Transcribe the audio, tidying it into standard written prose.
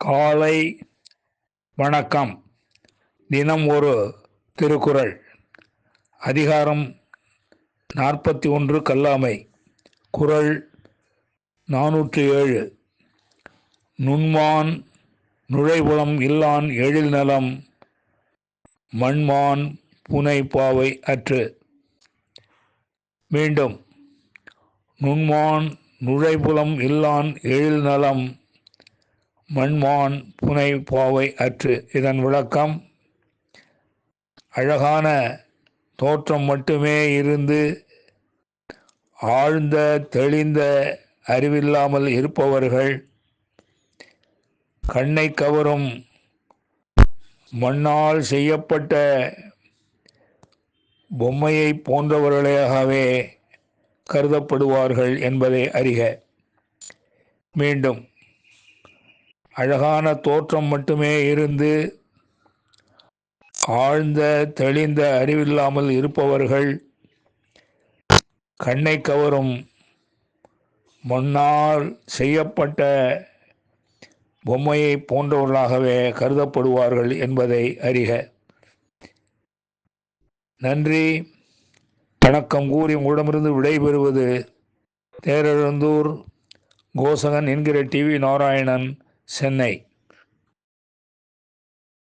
காலை வணக்கம். தினம் ஒரு திருக்குறள். அதிகாரம் 41 கல்லாமை. குறள் 407. நுண்மான் நுழைபுலம் இல்லான் எழில்நலம் மண்மான் புனை பாவை அற்று. மீண்டும். நுண்மான் நுழைபுலம் இல்லான் எழில்நலம் மண்மான் புனை பாவை அற்று. இதன் விளக்கம்: அழகான தோற்றம் மட்டுமே இருந்து ஆழ்ந்த தெளிந்த அறிவில்லாமல் இருப்பவர்கள் கண்ணை கவரும் மண்ணால் செய்யப்பட்ட பொம்மையை போன்றவர்களாகவே கருதப்படுவார்கள் என்பதை அறிக. மீண்டும். அழகான தோற்றம் மட்டுமே இருந்து ஆழ்ந்த தெளிந்த அறிவில்லாமல் இருப்பவர்கள் கண்ணை கவரும் மண்ணால் செய்யப்பட்ட பொம்மையை போன்றவர்களாகவே கருதப்படுவார்கள் என்பதை அறிக. நன்றி, வணக்கம் கூறி உங்களிடமிருந்து விடைபெறுவது தேரெழுந்தூர் கோசகன் என்கிற டிவி நாராயணன், சென்னை.